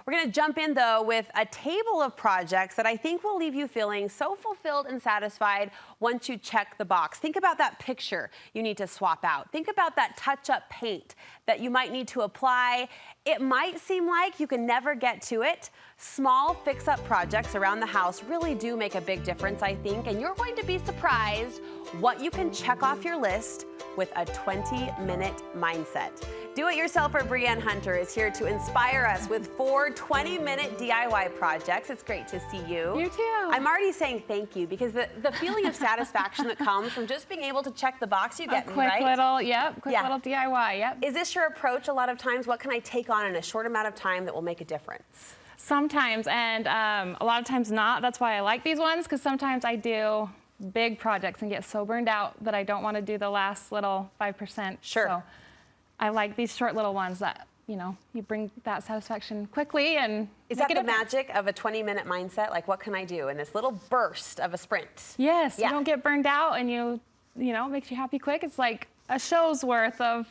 We're going to jump in, though, with a table of projects that I think will leave you feeling so fulfilled and satisfied once you check the box. Think about that picture you need to swap out. Think about that touch-up paint that you might need to apply. It might seem like you can never get to it. Small fix-up projects around the house really do make a big difference, I think, and you're going to be surprised what you can check off your list with a 20-minute mindset. Do-it-yourselfer Brianne Hunter is here to inspire us with 4 20-minute DIY projects. It's great to see you. You too. I'm already saying thank you because the feeling of satisfaction that comes from just being able to check the box you get, quick right? little, quick little DIY, yep. Is this your approach a lot of times? What can I take on in a short amount of time that will make a difference? Sometimes, and a lot of times not. That's why I like these ones, because sometimes I do big projects and get so burned out that I don't want to do the last little 5%. Sure. So I like these short little ones that, you know, you bring that satisfaction quickly and Is that the magic of a 20-minute mindset? Like, what can I do in this little burst of a sprint? Yes, you don't get burned out, and you know, it makes you happy quick. It's like a show's worth of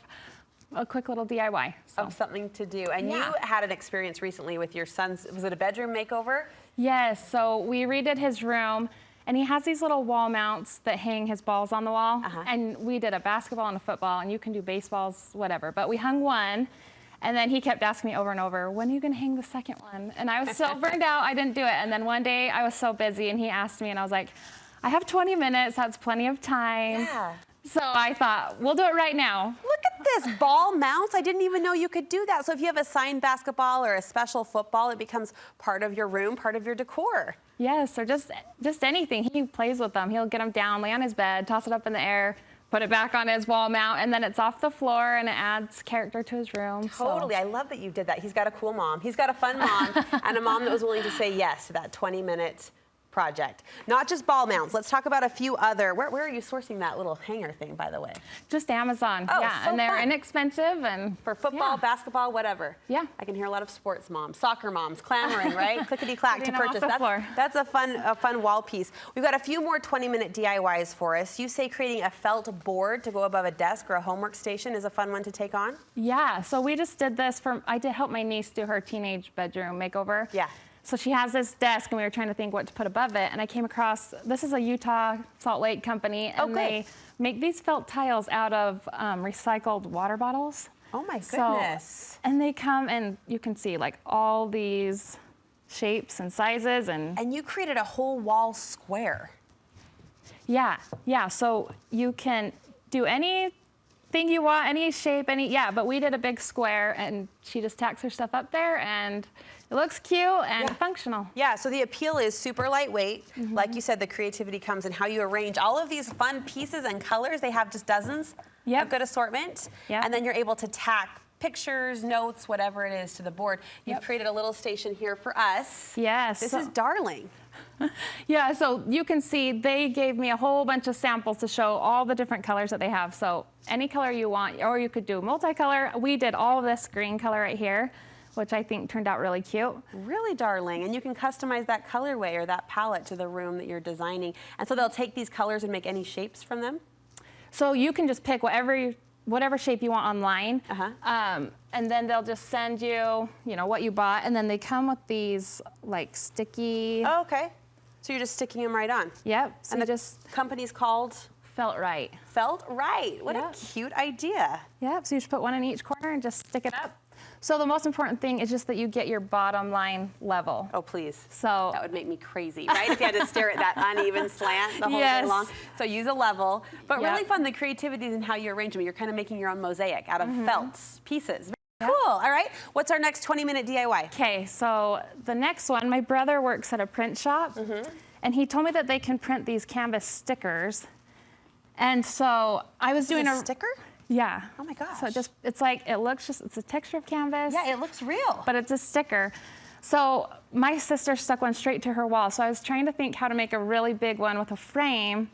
a quick little DIY. So. Of something to do. And you had an experience recently with your son's, was it a bedroom makeover? Yes, so we redid his room, and he has these little wall mounts that hang his balls on the wall. And we did a basketball and a football, and you can do baseballs, whatever. But we hung one, and then he kept asking me over and over, when are you gonna hang the second one? And I was so burned out, I didn't do it. And then one day I was so busy, and he asked me, and I was like, I have 20 minutes, that's plenty of time. Yeah. So I thought, we'll do it right now. Look at this, ball mounts. I didn't even know you could do that. So if you have a signed basketball or a special football, it becomes part of your room, part of your decor. Yes, or just anything. He plays with them. He'll get them down, lay on his bed, toss it up in the air, put it back on his wall mount, and then it's off the floor, and it adds character to his room. Totally. I love that you did that. He's got a cool mom. He's got a fun mom, and a mom that was willing to say yes to that 20-minute project. Not just ball mounts. Let's talk about a few other. Where are you sourcing that little hanger thing, by the way? Just Amazon. Oh, yeah, so and they're fun. inexpensive, and for football, basketball, whatever. Yeah. I can hear a lot of sports moms, soccer moms clamoring, right? Clickety-clack to purchase. That's a fun wall piece. We've got a few more 20-minute DIYs for us. You say creating a felt board to go above a desk or a homework station is a fun one to take on? Yeah. So we just did this I did help my niece do her teenage bedroom makeover. Yeah. So she has this desk, and we were trying to think what to put above it, and I came across, this is a Utah Salt Lake company, and they make these felt tiles out of recycled water bottles. Oh my goodness. And they come, and you can see like all these shapes and sizes. And you created a whole wall square. Yeah, so you can do anything you want, any shape, but we did a big square, and she just tacks her stuff up there, and it looks cute and functional. Yeah, so the appeal is super lightweight. Like you said, the creativity comes in how you arrange all of these fun pieces and colors. They have just dozens of good assortment. And then you're able to tack pictures, notes, whatever it is to the board. You've created a little station here for us. Yes. This is darling. Yeah, so you can see they gave me a whole bunch of samples to show all the different colors that they have. So any color you want, or you could do multicolor. We did all of this green color right here, which I think turned out really cute. Really darling, and you can customize that colorway or that palette to the room that you're designing. And so they'll take these colors and make any shapes from them? So you can just pick whatever shape you want online, and then they'll just send you, what you bought, and then they come with these like sticky. Oh, okay. So you're just sticking them right on. Yep. So and the company's called? Felt Right. Felt Right. What a cute idea. Yep. So you just put one in each corner and just stick it up. So the most important thing is just that you get your bottom line level. Oh, please. So that would make me crazy, right? If you had to stare at that uneven slant the whole day long. So use a level. But really fun, the creativity in how you arrange them. You're kind of making your own mosaic out of felt pieces. Very cool. All right. What's our next 20-minute DIY? Okay, so the next one, my brother works at a print shop, and he told me that they can print these canvas stickers. And so I was doing a sticker? Yeah. Oh my gosh. So it's a texture of canvas. Yeah, it looks real. But it's a sticker. So my sister stuck one straight to her wall. So I was trying to think how to make a really big one with a frame.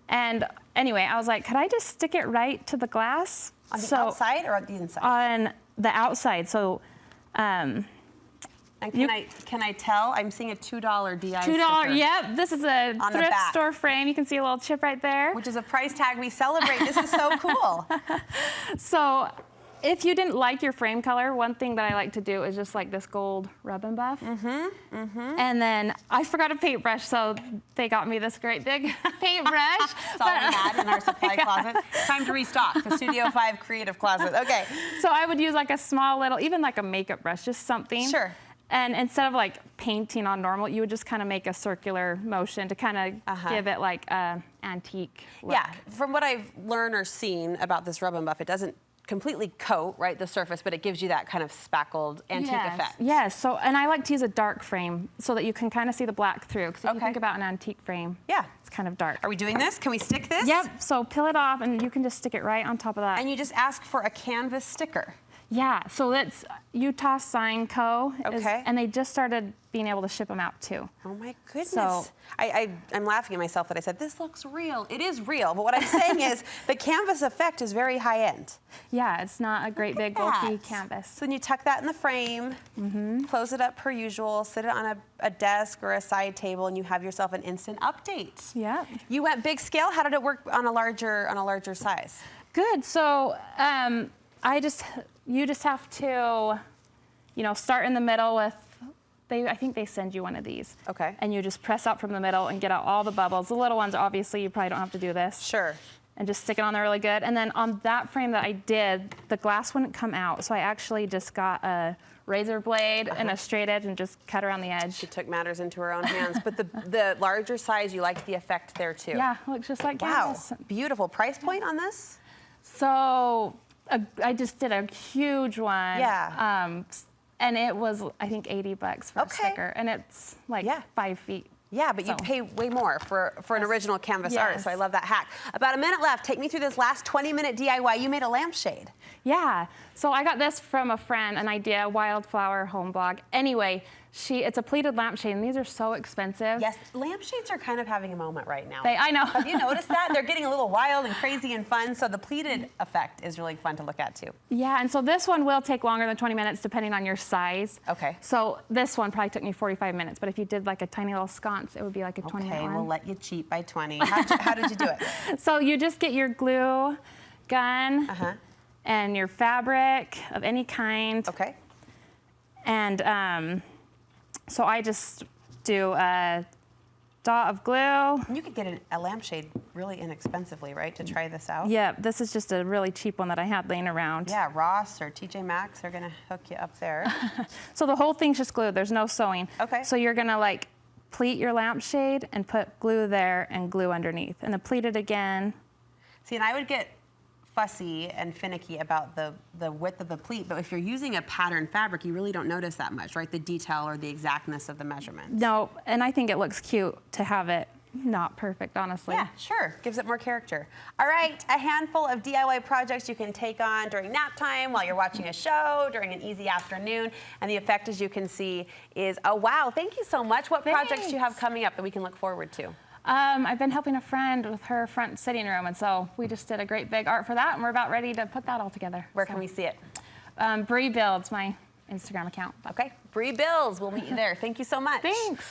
And anyway, I was like, could I just stick it right to the glass? On the outside or on the inside? On the outside. So, and can I tell? I'm seeing a $2 DI sticker. $2, yep. This is a thrift store frame. You can see a little chip right there. Which is a price tag we celebrate. This is so cool. So if you didn't like your frame color, one thing that I like to do is just like this gold rub and buff. And then I forgot a paintbrush, so they got me this great big paintbrush. That's all we had in our supply closet. Time to restock the Studio 5 creative closet. Okay. So I would use like a small little, even like a makeup brush, just something. Sure. And instead of like painting on normal, you would just kind of make a circular motion to kind of give it like a antique look. Yeah, from what I've learned or seen about this rub and buff, it doesn't completely coat, right, the surface, but it gives you that kind of spackled antique effect. Yes, so, and I like to use a dark frame so that you can kind of see the black through, because if you think about an antique frame, it's kind of dark. Are we doing this? Can we stick this? Yep, so peel it off and you can just stick it right on top of that. And you just ask for a canvas sticker. Yeah, so that's Utah Sign Co. Okay. And they just started being able to ship them out too. Oh my goodness. So, I'm laughing at myself that I said, this looks real. It is real, but what I'm saying is the canvas effect is very high end. Yeah, it's not a great big bulky canvas. So then you tuck that in the frame, close it up per usual, sit it on a desk or a side table, and you have yourself an instant update. Yeah. You went big scale. How did it work on a larger size? Good. So you just have to, start in the middle with. I think they send you one of these. Okay. And you just press out from the middle and get out all the bubbles. The little ones, obviously, you probably don't have to do this. Sure. And just stick it on there really good. And then on that frame that I did, the glass wouldn't come out. So I actually just got a razor blade and a straight edge and just cut around the edge. She took matters into her own hands. But the larger size, you liked the effect there too. Yeah, looks just like canvas. Wow, beautiful. Price point on this? So I just did a huge one. Yeah. And it was, I think, $80 for a sticker. And it's like 5 feet. Yeah, but you pay way more for an original canvas art, so I love that hack. About a minute left. Take me through this last 20-minute DIY. You made a lampshade. Yeah, so I got this from a friend, an idea, Wildflower Home Blog. Anyway, it's a pleated lampshade, and these are so expensive. Yes, lampshades are kind of having a moment right now. I know. Have you noticed that? They're getting a little wild and crazy and fun, so the pleated effect is really fun to look at too. Yeah, and so this one will take longer than 20 minutes depending on your size. Okay. So this one probably took me 45 minutes, but if you did like a tiny little sconce, it would be like a 20-minute one. Okay, we'll let you cheat by 20. How did you do it? So you just get your glue gun and your fabric of any kind. Okay. And so I just do a dot of glue. And you could get a lampshade really inexpensively, right, to try this out? Yeah, this is just a really cheap one that I had laying around. Yeah, Ross or TJ Maxx are gonna hook you up there. So the whole thing's just glued, there's no sewing. Okay. So you're gonna like pleat your lampshade and put glue there and glue underneath. And then pleat it again. See, and I would get fussy and finicky about the width of the pleat, but if you're using a pattern fabric, you really don't notice that much, right? The detail or the exactness of the measurement. No, and I think it looks cute to have it not perfect, honestly. Yeah, sure. Gives it more character. All right, a handful of DIY projects you can take on during nap time, while you're watching a show, during an easy afternoon, and the effect, as you can see, is, oh, wow, thank you so much. What projects do you have coming up that we can look forward to? I've been helping a friend with her front sitting room, and so we just did a great big art for that, and we're about ready to put that all together. Where can we see it? Bree Builds, my Instagram account. Okay, Bree Builds. We'll meet you there. Thank you so much. Thanks.